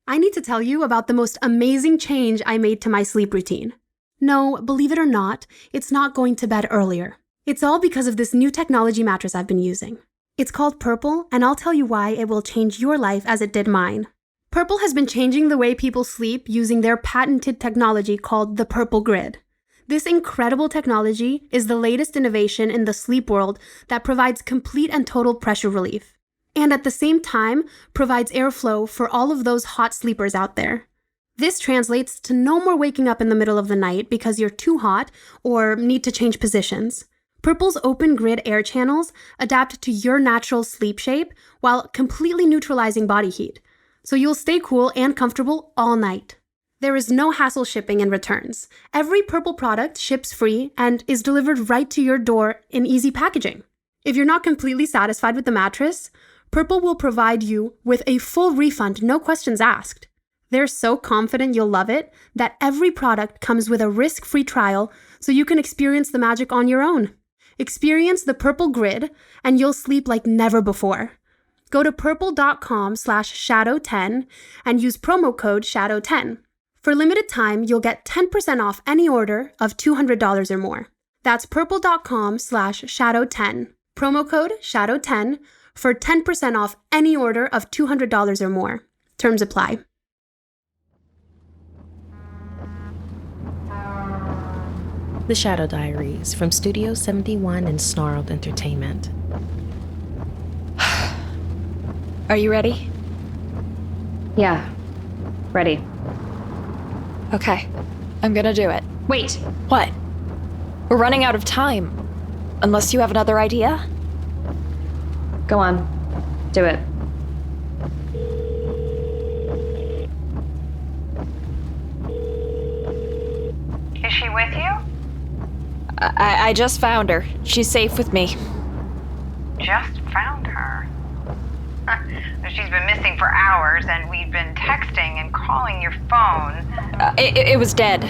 I need to tell you about the most amazing change I made to my sleep routine. No, believe it or not, it's not going to bed earlier. It's all because of this new technology mattress I've been using. It's called Purple, and I'll tell you why it will change your life as it did mine. Purple has been changing the way people sleep using their patented technology called the Purple Grid. This incredible technology is the latest innovation in the sleep world that provides complete and total pressure relief, and at the same time provides airflow for all of those hot sleepers out there. This translates to no more waking up in the middle of the night because you're too hot or need to change positions. Purple's open grid air channels adapt to your natural sleep shape while completely neutralizing body heat, so you'll stay cool and comfortable all night. There is no hassle shipping and returns. Every Purple product ships free and is delivered right to your door in easy packaging. If you're not completely satisfied with the mattress, Purple will provide you with a full refund, no questions asked. They're so confident you'll love it that every product comes with a risk-free trial so you can experience the magic on your own. Experience the Purple Grid and you'll sleep like never before. Go to purple.com/shadow10 and use promo code shadow10. For limited time, you'll get 10% off any order of $200 or more. That's purple.com/shadow10. Promo code shadow10 for 10% off any order of $200 or more. Terms apply. The Shadow Diaries from Studio 71 and Snarled Entertainment. Are you ready? Yeah, ready. Okay, I'm gonna do it. Wait. What? We're running out of time. Unless you have another idea? Go on. Do it. Is she with you? I just found her. She's safe with me. Just found her. She's been missing for hours, and we've been texting and calling your phone. It was dead.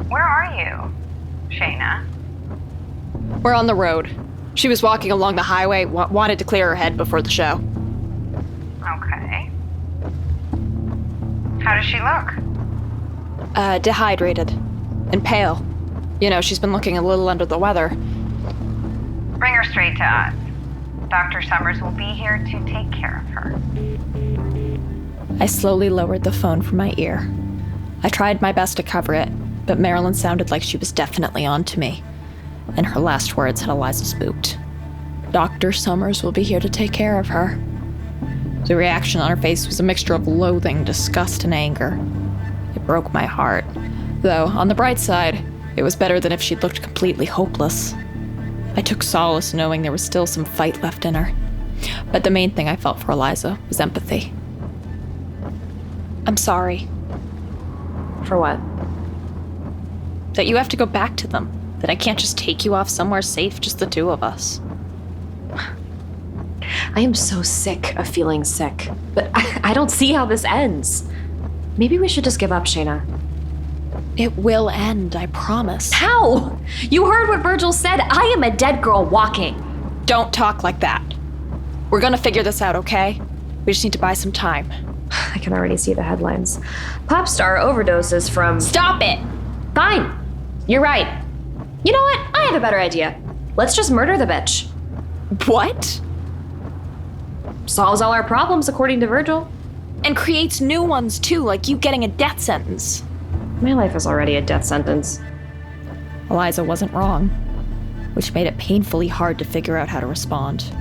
Where are you, Shana? We're on the road. She was walking along the highway, wanted to clear her head before the show. Okay. How does she look? Dehydrated. And pale. You know, she's been looking a little under the weather. Bring her straight to us. Dr. Summers will be here to take care of her. I slowly lowered the phone from my ear. I tried my best to cover it, but Marilyn sounded like she was definitely on to me. And her last words had Eliza spooked. Dr. Summers will be here to take care of her. The reaction on her face was a mixture of loathing, disgust, and anger. It broke my heart. Though, on the bright side, it was better than if she'd looked completely hopeless. I took solace knowing there was still some fight left in her. But the main thing I felt for Eliza was empathy. I'm sorry. For what? That you have to go back to them. That I can't just take you off somewhere safe, just the two of us. I am so sick of feeling sick, but I don't see how this ends. Maybe we should just give up, Shana. It will end, I promise. How? You heard what Virgil said. I am a dead girl walking. Don't talk like that. We're gonna figure this out, okay? We just need to buy some time. I can already see the headlines. Pop star overdoses from... Stop it! Fine. You're right. You know what? I have a better idea. Let's just murder the bitch. What? Solves all our problems, according to Virgil. And creates new ones too, like you getting a death sentence. My life is already a death sentence. Eliza wasn't wrong, which made it painfully hard to figure out how to respond.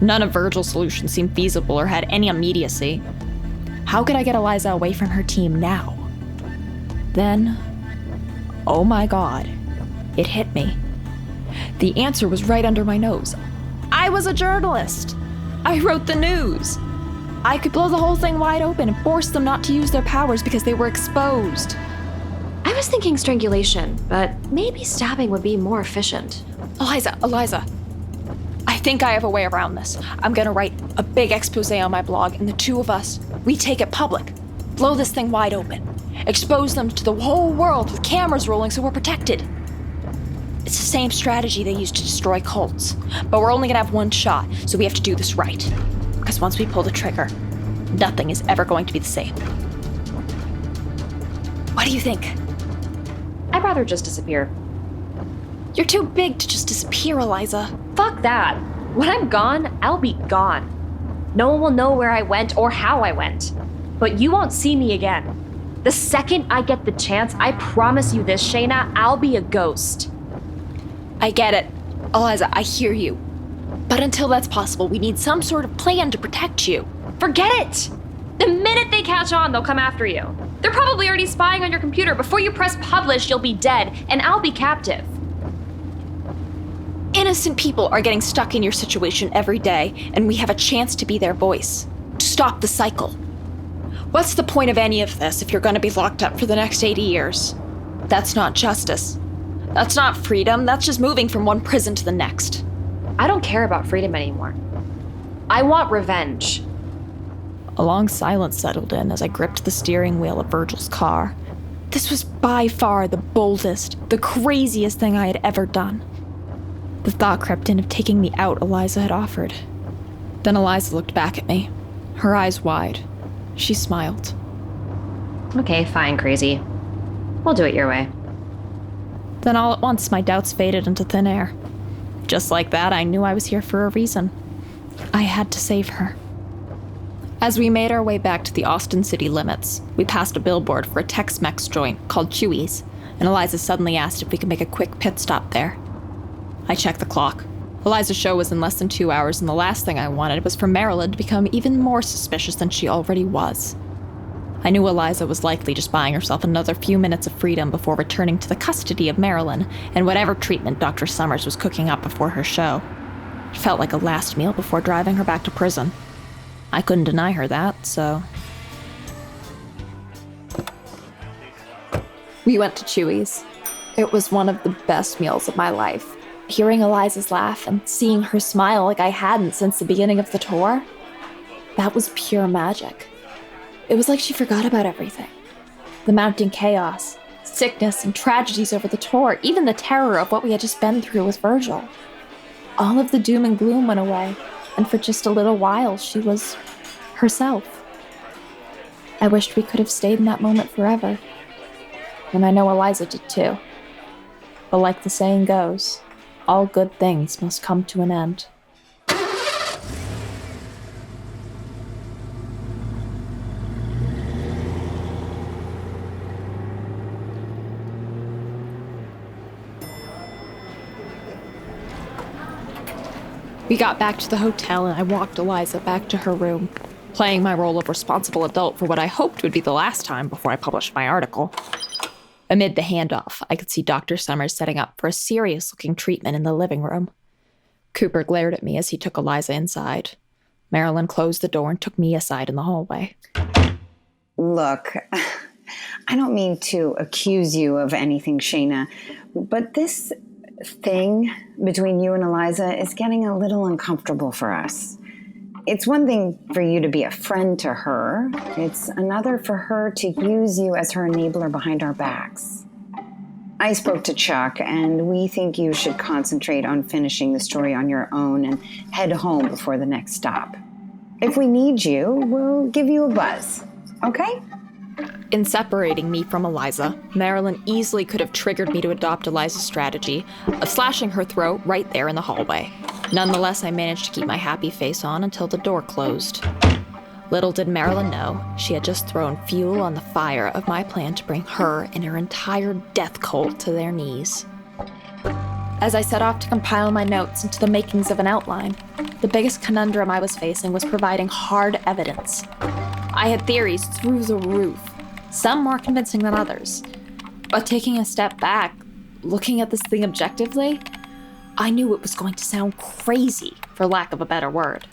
None of Virgil's solutions seemed feasible or had any immediacy. How could I get Eliza away from her team now? Then, oh my God, it hit me. The answer was right under my nose. I was a journalist. I wrote the news. I could blow the whole thing wide open and force them not to use their powers because they were exposed. I was thinking strangulation, but maybe stabbing would be more efficient. Eliza. I think I have a way around this. I'm gonna write a big expose on my blog, and the two of us, we take it public. Blow this thing wide open. Expose them to the whole world with cameras rolling so we're protected. It's the same strategy they use to destroy cults. But we're only gonna have one shot, so we have to do this right. Because once we pull the trigger, Nothing is ever going to be the same. What do you think? I'd rather just disappear. You're too big to just disappear, Eliza. Fuck that. When I'm gone, I'll be gone. No one will know where I went or how I went. But you won't see me again. The second I get the chance, I promise you this, Shana, I'll be a ghost. I get it. Eliza, I hear you. But until that's possible, we need some sort of plan to protect you. Forget it! The minute they catch on, they'll come after you. They're probably already spying on your computer. Before you press publish, you'll be dead, and I'll be captive. Innocent people are getting stuck in your situation every day, and we have a chance to be their voice, to stop the cycle. What's the point of any of this if you're going to be locked up for the next 80 years? That's not justice. That's not freedom. That's just moving from one prison to the next. I don't care about freedom anymore. I want revenge. A long silence settled in as I gripped the steering wheel of Virgil's car. This was by far the boldest, the craziest thing I had ever done. The thought crept in of taking the out Eliza had offered. Then Eliza looked back at me, her eyes wide. She smiled. Okay, fine, crazy. We'll do it your way. Then all at once, my doubts faded into thin air. Just like that, I knew I was here for a reason. I had to save her. As we made our way back to the Austin city limits, we passed a billboard for a Tex-Mex joint called Chewy's, and Eliza suddenly asked if we could make a quick pit stop there. I checked the clock. Eliza's show was in less than 2 hours, and the last thing I wanted was for Marilyn to become even more suspicious than she already was. I knew Eliza was likely just buying herself another few minutes of freedom before returning to the custody of Marilyn and whatever treatment Dr. Summers was cooking up before her show. It felt like a last meal before driving her back to prison. I couldn't deny her that, so... We went to Chewy's. It was one of the best meals of my life. Hearing Eliza's laugh and seeing her smile like I hadn't since the beginning of the tour, that was pure magic. It was like she forgot about everything. The mounting chaos, sickness, and tragedies over the tour, even the terror of what we had just been through with Virgil. All of the doom and gloom went away, and for just a little while, she was herself. I wished we could have stayed in that moment forever. And I know Eliza did too. But like the saying goes, all good things must come to an end. We got back to the hotel and I walked Eliza back to her room, playing my role of responsible adult for what I hoped would be the last time before I published my article. Amid the handoff, I could see Dr. Summers setting up for a serious-looking treatment in the living room. Cooper glared at me as he took Eliza inside. Marilyn closed the door and took me aside in the hallway. Look, I don't mean to accuse you of anything, Shana, but this thing between you and Eliza is getting a little uncomfortable for us. It's one thing for you to be a friend to her. It's another for her to use you as her enabler behind our backs. I spoke to Chuck, and we think you should concentrate on finishing the story on your own and head home before the next stop. If we need you, we'll give you a buzz, okay? In separating me from Eliza, Marilyn easily could have triggered me to adopt Eliza's strategy of slashing her throat right there in the hallway. Nonetheless, I managed to keep my happy face on until the door closed. Little did Marilyn know, she had just thrown fuel on the fire of my plan to bring her and her entire death cult to their knees. As I set off to compile my notes into the makings of an outline, the biggest conundrum I was facing was providing hard evidence. I had theories through the roof, some more convincing than others. But taking a step back, looking at this thing objectively, I knew it was going to sound crazy, for lack of a better word.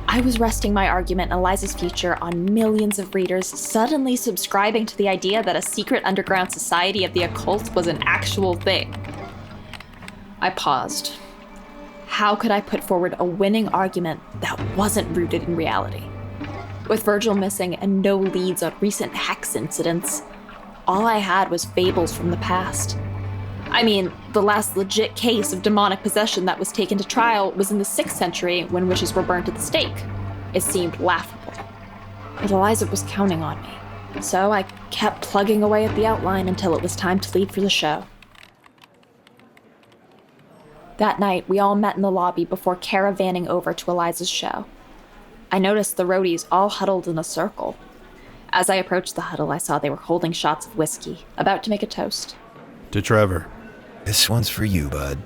I was resting my argument in Eliza's future on millions of readers suddenly subscribing to the idea that a secret underground society of the occult was an actual thing. I paused. How could I put forward a winning argument that wasn't rooted in reality? With Virgil missing and no leads on recent hex incidents, all I had was fables from the past. I mean, the last legit case of demonic possession that was taken to trial was in the 6th century when witches were burned at the stake. It seemed laughable. But Eliza was counting on me, so I kept plugging away at the outline until it was time to leave for the show. That night, we all met in the lobby before caravanning over to Eliza's show. I noticed the roadies all huddled in a circle. As I approached the huddle, I saw they were holding shots of whiskey, about to make a toast. To Trevor. This one's for you, bud.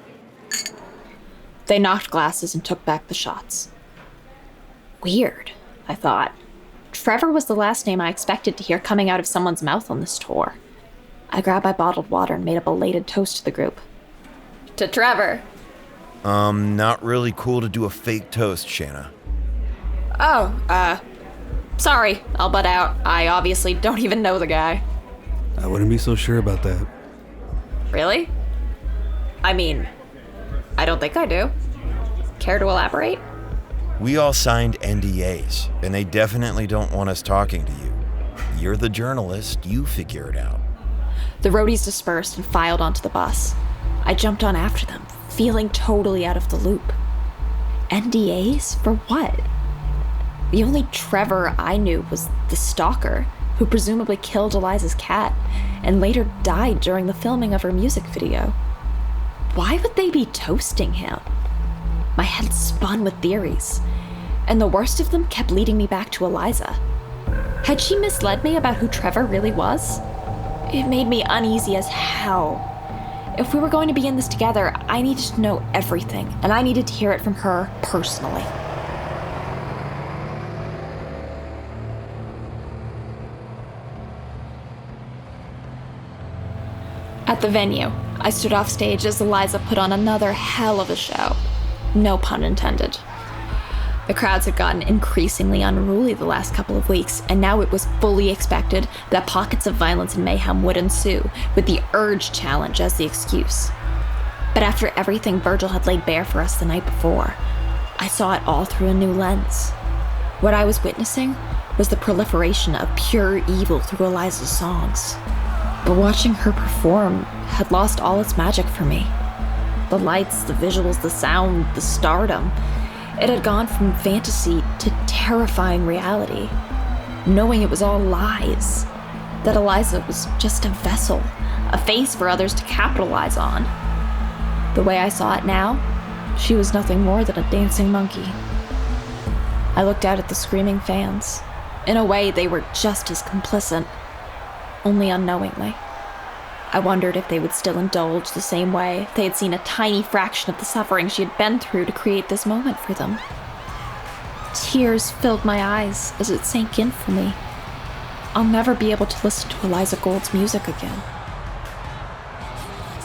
They knocked glasses and took back the shots. Weird, I thought. Trevor was the last name I expected to hear coming out of someone's mouth on this tour. I grabbed my bottled water and made a belated toast to the group. To Trevor. Not really cool to do a fake toast, Shana. Sorry, I'll butt out. I obviously don't even know the guy. I wouldn't be so sure about that. Really? I mean, I don't think I do. Care to elaborate? We all signed NDAs, and they definitely don't want us talking to you. You're the journalist, you figure it out. The roadies dispersed and filed onto the bus. I jumped on after them, feeling totally out of the loop. NDAs? For what? The only Trevor I knew was the stalker, who presumably killed Eliza's cat and later died during the filming of her music video. Why would they be toasting him? My head spun with theories, and the worst of them kept leading me back to Eliza. Had she misled me about who Trevor really was? It made me uneasy as hell. If we were going to be in this together, I needed to know everything, and I needed to hear it from her personally. At the venue, I stood off stage as Eliza put on another hell of a show. No pun intended. The crowds had gotten increasingly unruly the last couple of weeks, and now it was fully expected that pockets of violence and mayhem would ensue, with the Urge Challenge as the excuse. But after everything Virgil had laid bare for us the night before, I saw it all through a new lens. What I was witnessing was the proliferation of pure evil through Eliza's songs. But watching her perform had lost all its magic for me. The lights, the visuals, the sound, the stardom. It had gone from fantasy to terrifying reality. Knowing it was all lies. That Eliza was just a vessel, a face for others to capitalize on. The way I saw it now, she was nothing more than a dancing monkey. I looked out at the screaming fans. In a way, they were just as complicit, only unknowingly. I wondered if they would still indulge the same way if they had seen a tiny fraction of the suffering she had been through to create this moment for them. Tears filled my eyes as it sank in for me. I'll never be able to listen to Eliza Gould's music again.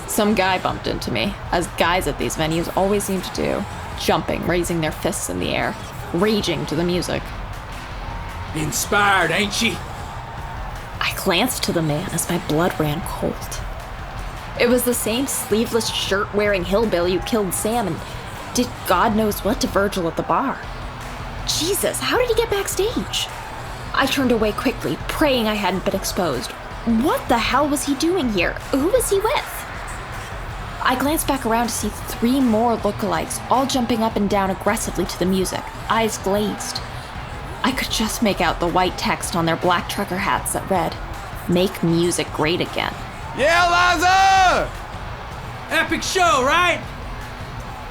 Some guy bumped into me, as guys at these venues always seem to do, jumping, raising their fists in the air, raging to the music. Inspired, ain't she? I glanced to the man as my blood ran cold. It was the same sleeveless shirt-wearing hillbilly who killed Sam and did God knows what to Virgil at the bar. Jesus, how did he get backstage? I turned away quickly, praying I hadn't been exposed. What the hell was he doing here? Who was he with? I glanced back around to see 3 more lookalikes, all jumping up and down aggressively to the music, eyes glazed. I could just make out the white text on their black trucker hats that read, "Make music great again." Yeah, Eliza! Epic show, right?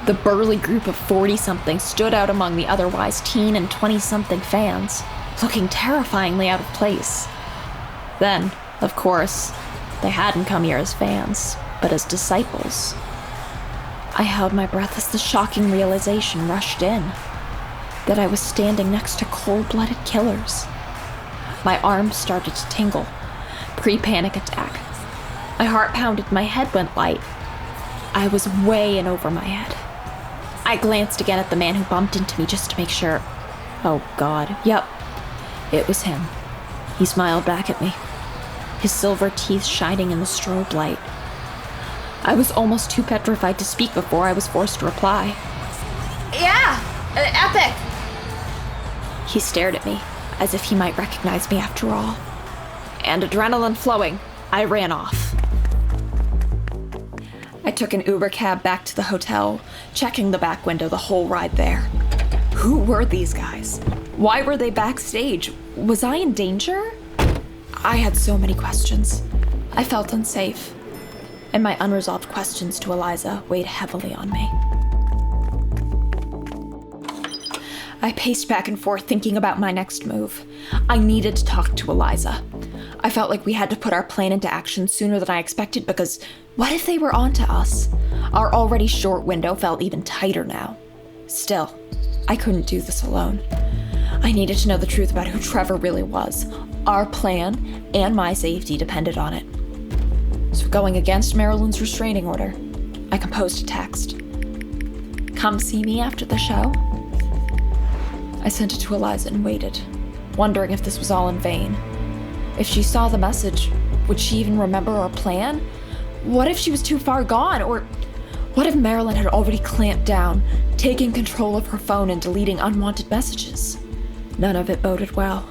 The burly group of 40-somethings stood out among the otherwise teen and 20-something fans, looking terrifyingly out of place. Then, of course, they hadn't come here as fans, but as disciples. I held my breath as the shocking realization rushed in. That I was standing next to cold-blooded killers. My arms started to tingle. Pre-panic attack. My heart pounded, my head went light. I was way in over my head. I glanced again at the man who bumped into me just to make sure. Oh God, yep, it was him. He smiled back at me, his silver teeth shining in the strobe light. I was almost too petrified to speak before I was forced to reply. Yeah, epic. He stared at me, as if he might recognize me after all. And adrenaline flowing, I ran off. I took an Uber cab back to the hotel, checking the back window the whole ride there. Who were these guys? Why were they backstage? Was I in danger? I had so many questions. I felt unsafe, and my unresolved questions to Eliza weighed heavily on me. I paced back and forth thinking about my next move. I needed to talk to Eliza. I felt like we had to put our plan into action sooner than I expected because what if they were onto us? Our already short window felt even tighter now. Still, I couldn't do this alone. I needed to know the truth about who Trevor really was. Our plan and my safety depended on it. So going against Marilyn's restraining order, I composed a text. Come see me after the show? I sent it to Eliza and waited, wondering if this was all in vain. If she saw the message, would she even remember our plan? What if she was too far gone? Or what if Marilyn had already clamped down, taking control of her phone and deleting unwanted messages? None of it boded well,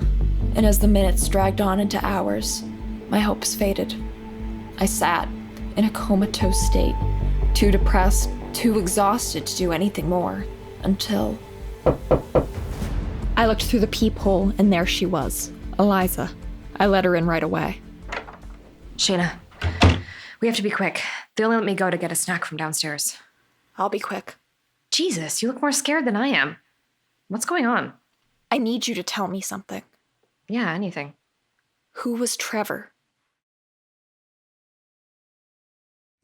and as the minutes dragged on into hours, my hopes faded. I sat in a comatose state, too depressed, too exhausted to do anything more, until I looked through the peephole, and there she was, Eliza. I let her in right away. Shana, we have to be quick. They only let me go to get a snack from downstairs. I'll be quick. Jesus, you look more scared than I am. What's going on? I need you to tell me something. Yeah, anything. Who was Trevor?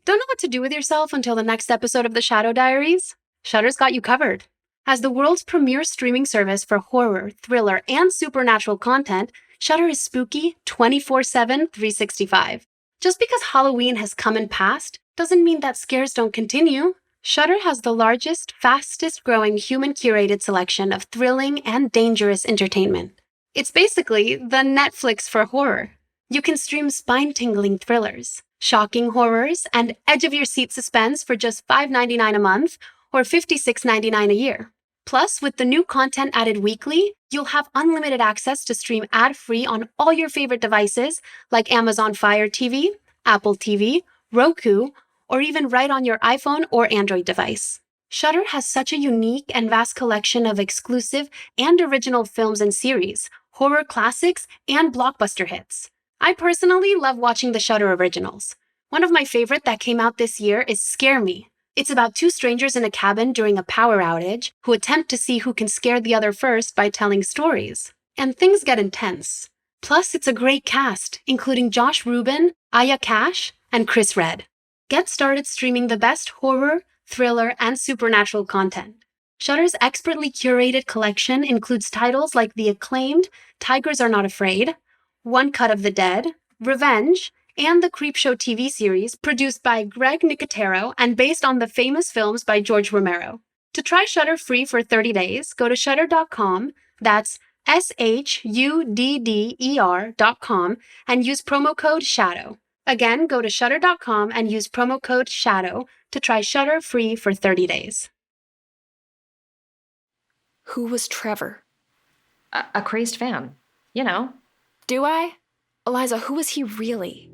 Don't know what to do with yourself until the next episode of the Shadow Diaries? Shudder's got you covered. As the world's premier streaming service for horror, thriller, and supernatural content, Shudder is spooky 24/7, 365. Just because Halloween has come and passed doesn't mean that scares don't continue. Shudder has the largest, fastest-growing human-curated selection of thrilling and dangerous entertainment. It's basically the Netflix for horror. You can stream spine-tingling thrillers, shocking horrors, and edge-of-your-seat suspense for just $5.99 a month or $56.99 a year. Plus, with the new content added weekly, you'll have unlimited access to stream ad-free on all your favorite devices like Amazon Fire TV, Apple TV, Roku, or even right on your iPhone or Android device. Shudder has such a unique and vast collection of exclusive and original films and series, horror classics, and blockbuster hits. I personally love watching the Shudder originals. One of my favorite that came out this year is Scare Me. It's about two strangers in a cabin during a power outage who attempt to see who can scare the other first by telling stories. And things get intense. Plus, it's a great cast, including Josh Rubin, Aya Cash, and Chris Redd. Get started streaming the best horror, thriller, and supernatural content. Shudder's expertly curated collection includes titles like the acclaimed Tigers Are Not Afraid, One Cut of the Dead, Revenge, and the Creepshow TV series produced by Greg Nicotero and based on the famous films by George Romero. To try Shudder free for 30 days, go to shudder.com, that's SHUDDER.com, and use promo code SHADOW. Again, go to shudder.com and use promo code SHADOW to try Shudder free for 30 days. Who was Trevor? A crazed fan. You know. Do I? Eliza, who was he really?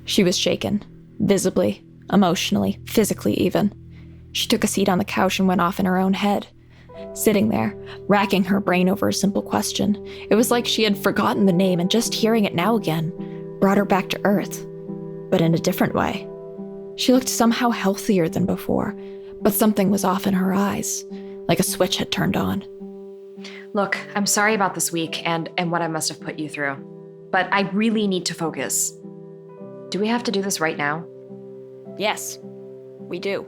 She was shaken, visibly, emotionally, physically even. She took a seat on the couch and went off in her own head. Sitting there, racking her brain over a simple question, it was like she had forgotten the name and just hearing it now again brought her back to earth, but in a different way. She looked somehow healthier than before, but something was off in her eyes, like a switch had turned on. Look, I'm sorry about this week and what I must have put you through, but I really need to focus. Do we have to do this right now? Yes, we do.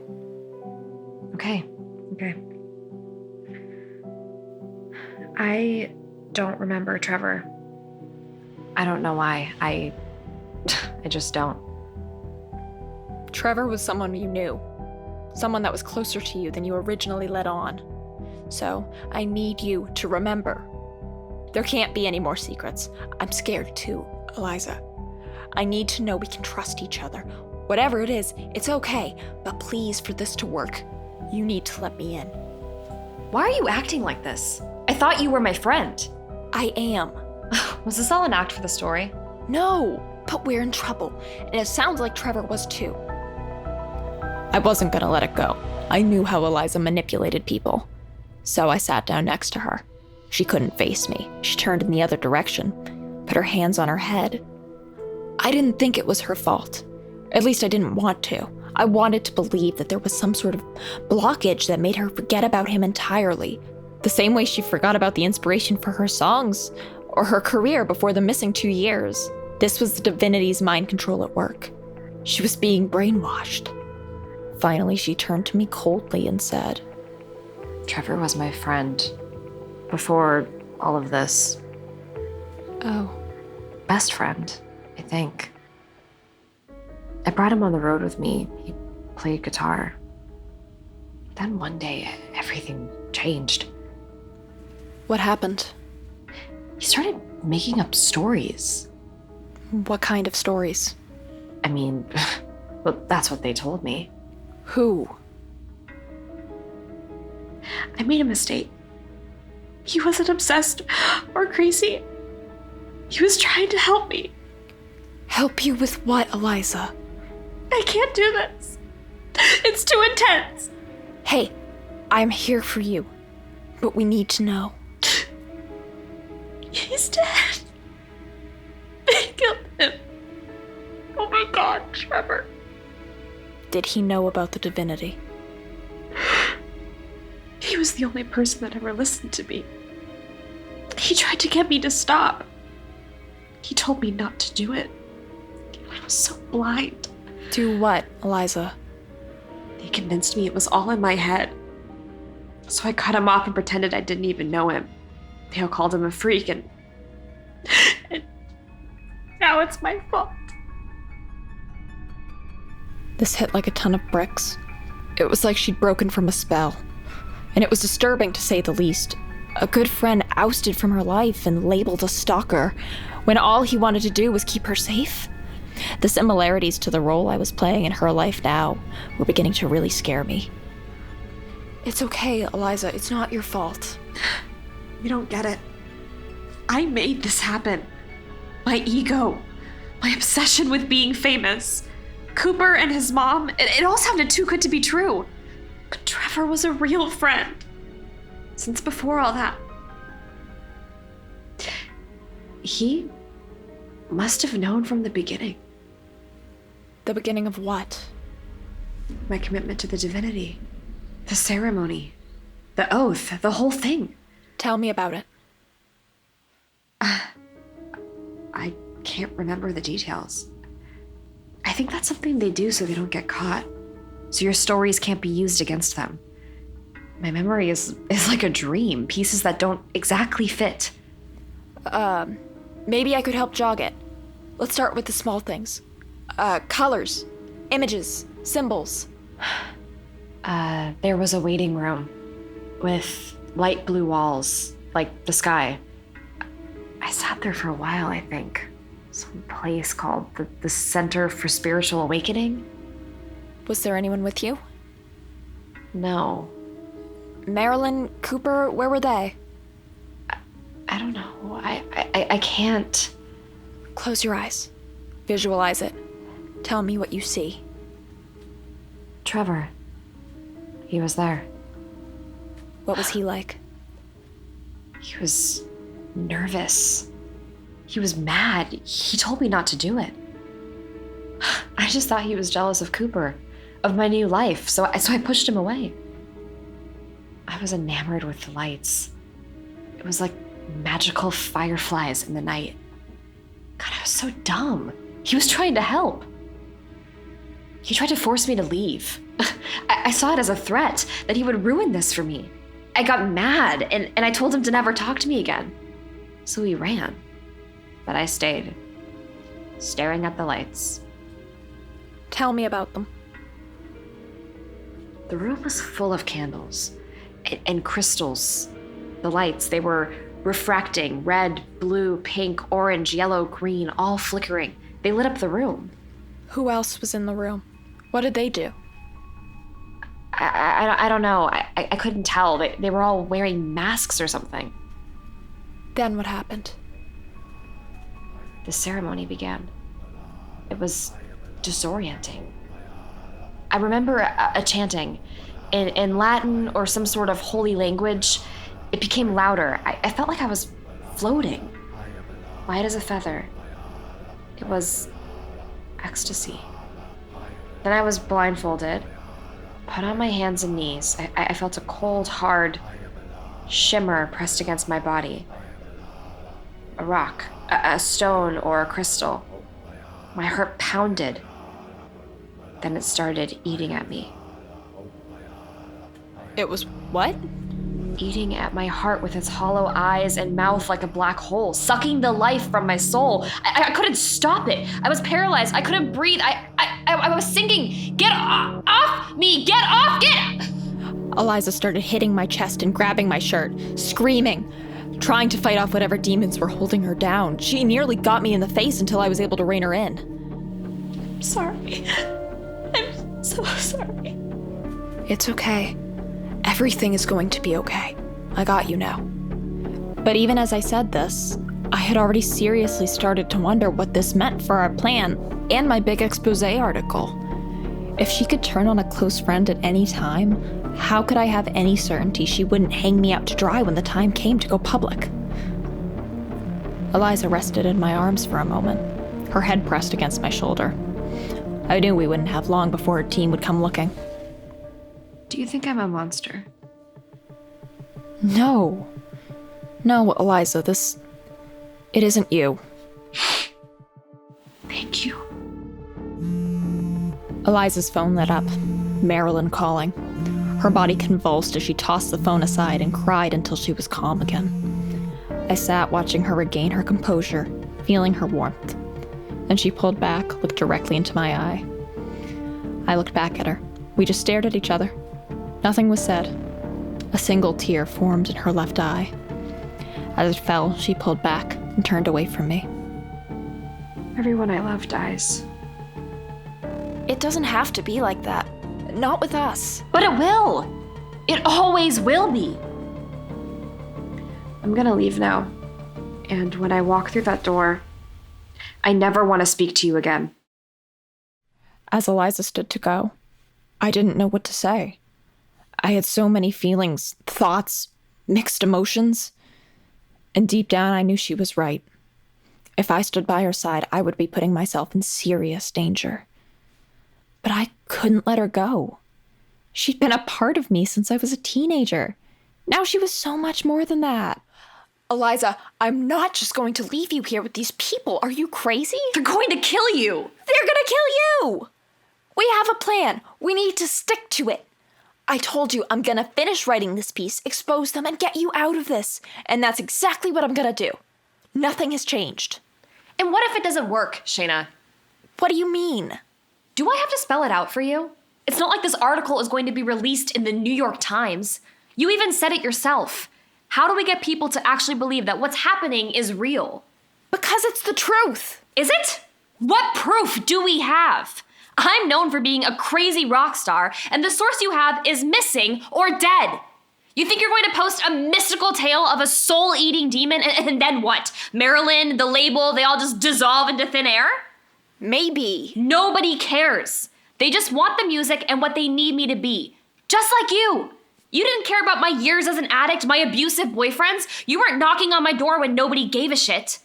Okay. I don't remember Trevor. I don't know why. I just don't. Trevor was someone you knew. Someone that was closer to you than you originally let on. So, I need you to remember. There can't be any more secrets. I'm scared too, Eliza. I need to know we can trust each other. Whatever it is, it's okay. But please, for this to work, you need to let me in. Why are you acting like this? I thought you were my friend. I am. Was this all an act for the story? No, but we're in trouble. And it sounds like Trevor was too. I wasn't gonna let it go. I knew how Eliza manipulated people. So I sat down next to her. She couldn't face me. She turned in the other direction, put her hands on her head. I didn't think it was her fault. At least I didn't want to. I wanted to believe that there was some sort of blockage that made her forget about him entirely, the same way she forgot about the inspiration for her songs or her career before the missing 2 years. This was the divinity's mind control at work. She was being brainwashed. Finally, she turned to me coldly and said, Trevor was my friend before all of this. "Oh, Best friend, I think. I brought him on the road with me. He played guitar. Then one day, everything changed. what happened? He started making up stories. What kind of stories? I mean, well, that's what they told me. Who?" I made a mistake. He wasn't obsessed or crazy. He was trying to help me. Help you with what, Eliza? I can't do this. It's too intense. Hey, I'm here for you, but we need to know. He's dead. They killed him. Oh my God, Trevor. Did he know about the divinity? He was the only person that ever listened to me. He tried to get me to stop. He told me not to do it. I was so blind. Do what, Eliza? They convinced me it was all in my head. So I cut him off and pretended I didn't even know him. They all called him a freak and now it's my fault. This hit like a ton of bricks. It was like she'd broken from a spell. And it was disturbing, to say the least. A good friend ousted from her life and labeled a stalker, when all he wanted to do was keep her safe. The similarities to the role I was playing in her life now were beginning to really scare me. It's okay, Eliza. It's not your fault. You don't get it. I made this happen. My ego, my obsession with being famous. Cooper and his mom, it all sounded too good to be true. But Trevor was a real friend. Since before all that. He must have known from the beginning. The beginning of what? My commitment to the divinity. The ceremony. The oath. The whole thing. Tell me about it. I can't remember the details. I think that's something they do so they don't get caught. So your stories can't be used against them. My memory is like a dream, pieces that don't exactly fit. Maybe I could help jog it. Let's start with the small things. Colors, images, symbols. There was a waiting room with light blue walls, like the sky. I sat there for a while, I think. Some place called the Center for Spiritual Awakening. Was there anyone with you? No. Marilyn, Cooper, where were they? I don't know. I can't. Close your eyes. Visualize it. Tell me what you see. Trevor. He was there. What was he like? He was nervous. He was mad. He told me not to do it. I just thought he was jealous of Cooper, of my new life, so I pushed him away. I was enamored with the lights. It was like magical fireflies in the night. God, I was so dumb. He was trying to help. He tried to force me to leave. I saw it as a threat that he would ruin this for me. I got mad and I told him to never talk to me again. So he ran. But I stayed, staring at the lights. Tell me about them. The room was full of candles and crystals. The lights, they were refracting, red, blue, pink, orange, yellow, green, all flickering. They lit up the room. Who else was in the room? What did they do? I don't know. I couldn't tell. They were all wearing masks or something. Then what happened? The ceremony began. It was disorienting. I remember a chanting in Latin or some sort of holy language. It became louder. I felt like I was floating, light as a feather. It was ecstasy. Then I was blindfolded, put on my hands and knees. I felt a cold, hard shimmer pressed against my body. A rock, a stone, or a crystal. My heart pounded. Then it started eating at me. It was what? Eating at my heart with its hollow eyes and mouth like a black hole, sucking the life from my soul. I couldn't stop it. I was paralyzed. I couldn't breathe. I was sinking. Get off me! Get off! Eliza started hitting my chest and grabbing my shirt, screaming, trying to fight off whatever demons were holding her down. She nearly got me in the face until I was able to rein her in. I'm sorry. I'm so sorry. It's okay. Everything is going to be okay. I got you now. But even as I said this, I had already seriously started to wonder what this meant for our plan and my big expose article. If she could turn on a close friend at any time, how could I have any certainty she wouldn't hang me out to dry when the time came to go public? Eliza rested in my arms for a moment, her head pressed against my shoulder. I knew we wouldn't have long before her team would come looking. Do you think I'm a monster? No, Eliza, it isn't you. Thank you. Eliza's phone lit up, Marilyn calling. Her body convulsed as she tossed the phone aside and cried until she was calm again. I sat watching her regain her composure, feeling her warmth. Then she pulled back, looked directly into my eye. I looked back at her. We just stared at each other. Nothing was said. A single tear formed in her left eye. As it fell, she pulled back and turned away from me. Everyone I love dies. It doesn't have to be like that. Not with us. But it will! It always will be! I'm gonna leave now. And when I walk through that door, I never want to speak to you again. As Eliza stood to go, I didn't know what to say. I had so many feelings, thoughts, mixed emotions. And deep down, I knew she was right. If I stood by her side, I would be putting myself in serious danger. But I couldn't let her go. She'd been a part of me since I was a teenager. Now she was so much more than that. Eliza, I'm not just going to leave you here with these people. Are you crazy? They're going to kill you! They're gonna kill you! We have a plan. We need to stick to it. I told you I'm gonna finish writing this piece, expose them, and get you out of this. And that's exactly what I'm gonna do. Nothing has changed. And what if it doesn't work, Shana? What do you mean? Do I have to spell it out for you? It's not like this article is going to be released in the New York Times. You even said it yourself. How do we get people to actually believe that what's happening is real? Because it's the truth. Is it? What proof do we have? I'm known for being a crazy rock star, and the source you have is missing or dead. You think you're going to post a mystical tale of a soul-eating demon, and then what? Marilyn, the label, they all just dissolve into thin air? Maybe. Nobody cares. They just want the music and what they need me to be. Just like you. You didn't care about my years as an addict, my abusive boyfriends. You weren't knocking on my door when nobody gave a shit.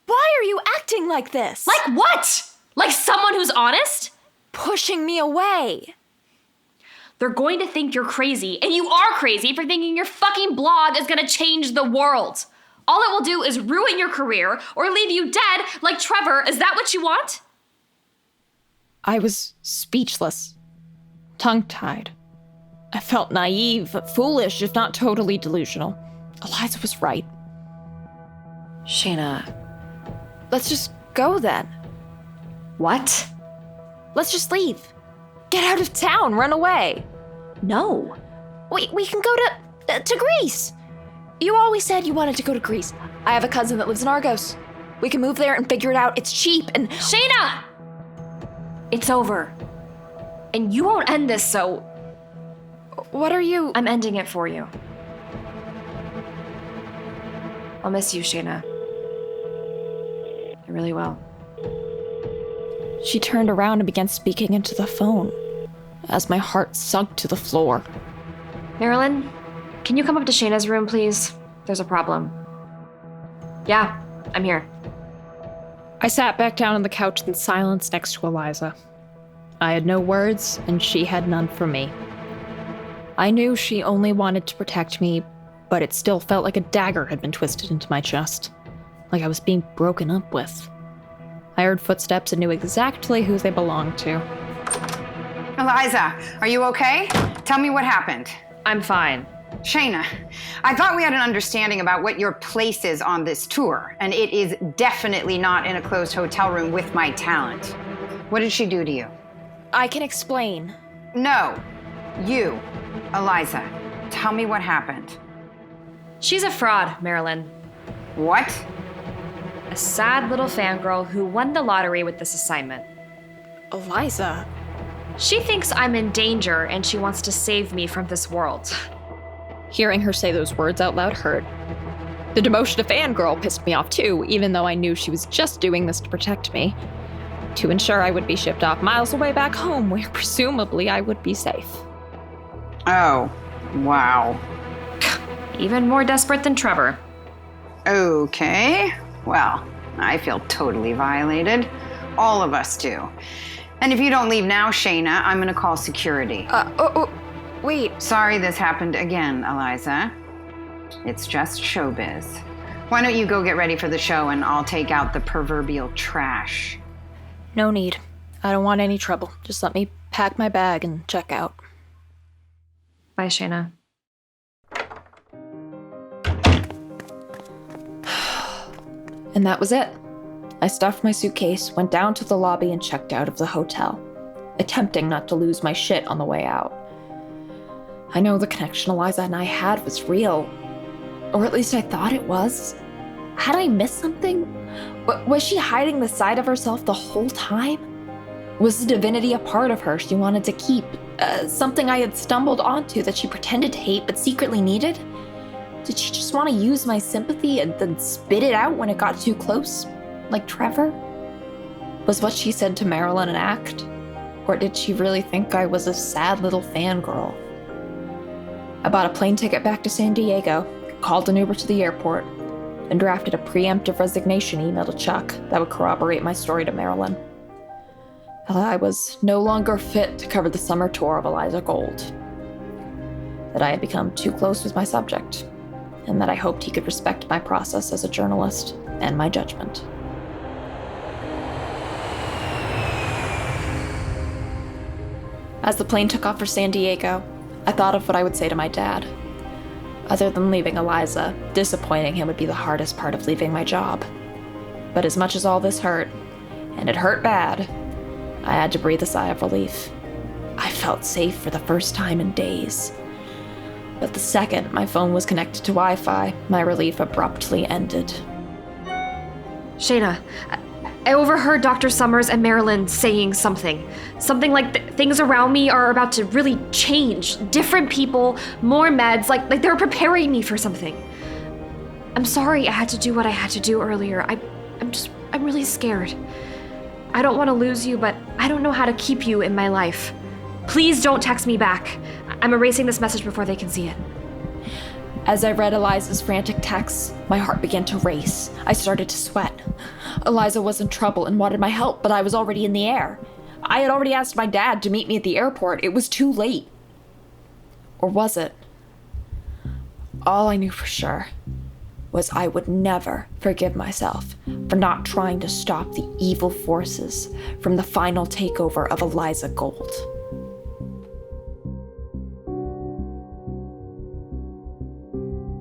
Why are you acting like this? Like what? Like someone who's honest? Pushing me away. They're going to think you're crazy, and you are crazy for thinking your fucking blog is gonna change the world. All it will do is ruin your career or leave you dead like Trevor. Is that what you want? I was speechless, tongue-tied. I felt naive, foolish, if not totally delusional. Eliza was right. Shana. Let's just go then. What? Let's just leave. Get out of town, run away. No. We can go to Greece. You always said you wanted to go to Greece. I have a cousin that lives in Argos. We can move there and figure it out. It's cheap and... Shana! It's over. And you won't end this, so... What are you... I'm ending it for you. I'll miss you, Shana. I really will. She turned around and began speaking into the phone as my heart sunk to the floor. Marilyn, can you come up to Shana's room, please? There's a problem. Yeah, I'm here. I sat back down on the couch in silence next to Eliza. I had no words, and she had none for me. I knew she only wanted to protect me, but it still felt like a dagger had been twisted into my chest, like I was being broken up with. I heard footsteps and knew exactly who they belonged to. Eliza, are you okay? Tell me what happened. I'm fine. Shana, I thought we had an understanding about what your place is on this tour, and it is definitely not in a closed hotel room with my talent. What did she do to you? I can explain. No, you, Eliza, tell me what happened. She's a fraud, Marilyn. What? A sad little fangirl who won the lottery with this assignment. Eliza? She thinks I'm in danger and she wants to save me from this world. Hearing her say those words out loud hurt. The demotion to fangirl pissed me off too, even though I knew she was just doing this to protect me. To ensure I would be shipped off miles away back home, where presumably I would be safe. Oh, wow. Even more desperate than Trevor. Okay, well, I feel totally violated. All of us do. And if you don't leave now, Shana, I'm gonna call security. Wait. Sorry this happened again, Eliza. It's just showbiz. Why don't you go get ready for the show and I'll take out the proverbial trash. No need. I don't want any trouble. Just let me pack my bag and check out. Bye, Shana. And that was it. I stuffed my suitcase, went down to the lobby, and checked out of the hotel, attempting not to lose my shit on the way out. I know the connection Eliza and I had was real, or at least I thought it was. Had I missed something? Was she hiding the side of herself the whole time? Was the divinity a part of her she wanted to keep? Something I had stumbled onto that she pretended to hate but secretly needed? Did she just want to use my sympathy and then spit it out when it got too close? Like Trevor? Was what she said to Marilyn an act? Or did she really think I was a sad little fangirl? I bought a plane ticket back to San Diego, called an Uber to the airport, and drafted a preemptive resignation email to Chuck that would corroborate my story to Marilyn. I was no longer fit to cover the summer tour of Eliza Gold. That I had become too close with my subject, and that I hoped he could respect my process as a journalist and my judgment. As the plane took off for San Diego, I thought of what I would say to my dad. Other than leaving Eliza, disappointing him would be the hardest part of leaving my job. But as much as all this hurt, and it hurt bad, I had to breathe a sigh of relief. I felt safe for the first time in days. But the second my phone was connected to Wi-Fi, my relief abruptly ended. Shana, I overheard Dr. Summers and Marilyn saying something. Something like things around me are about to really change. Different people, more meds, like they're preparing me for something. I'm sorry I had to do what I had to do earlier. I'm really scared. I don't want to lose you, but I don't know how to keep you in my life. Please don't text me back. I'm erasing this message before they can see it. As I read Eliza's frantic texts, my heart began to race. I started to sweat. Eliza was in trouble and wanted my help, but I was already in the air. I had already asked my dad to meet me at the airport. It was too late. Or was it? All I knew for sure was I would never forgive myself for not trying to stop the evil forces from the final takeover of Eliza Gold.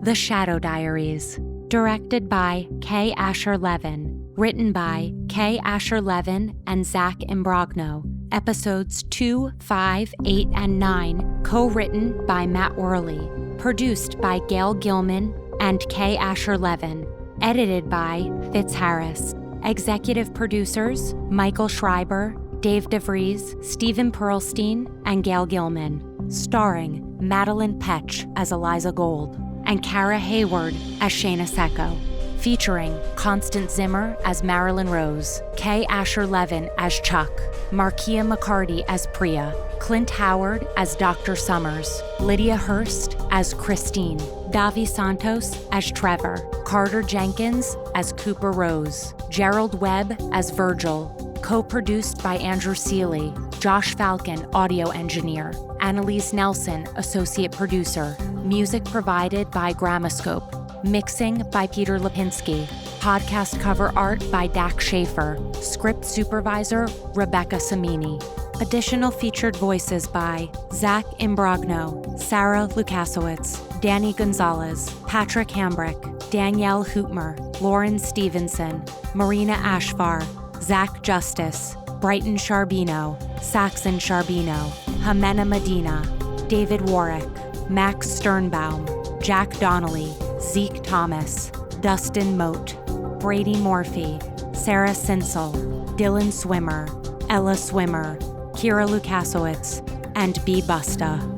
The Shadow Diaries, directed by K. Asher Levin, written by K. Asher Levin and Zach Imbrogno. Episodes 2, 5, 8, and 9, co-written by Matt Worley. Produced by Gail Gilman and K. Asher Levin. Edited by Fitz Harris. Executive producers Michael Schreiber, Dave DeVries, Stephen Pearlstein, and Gail Gilman. Starring Madelaine Petsch as Eliza Gold and Kara Hayward as Shana Secco. featuring Constance Zimmer as Marilyn Rose, Kay Asher-Levin as Chuck, Markia McCarty as Priya, Clint Howard as Dr. Summers, Lydia Hurst as Christine, Davi Santos as Trevor, Carter Jenkins as Cooper Rose, Gerald Webb as Virgil, co-produced by Andrew Seeley, Josh Falcon, audio engineer, Annalise Nelson, associate producer, music provided by Gramoscope, mixing by Peter Lipinski, podcast cover art by Dak Schaefer, script supervisor Rebecca Samini. Additional featured voices by Zach Imbrogno, Sarah Lukasiewicz, Danny Gonzalez, Patrick Hambrick, Danielle Hootmer, Lauren Stevenson, Marina Ashvar, Zach Justice, Brighton Charbino, Saxon Charbino, Jimena Medina, David Warwick, Max Sternbaum, Jack Donnelly, Zeke Thomas, Dustin Moat, Brady Morphy, Sarah Sinsel, Dylan Swimmer, Ella Swimmer, Kira Lukasiewicz, and B. Busta.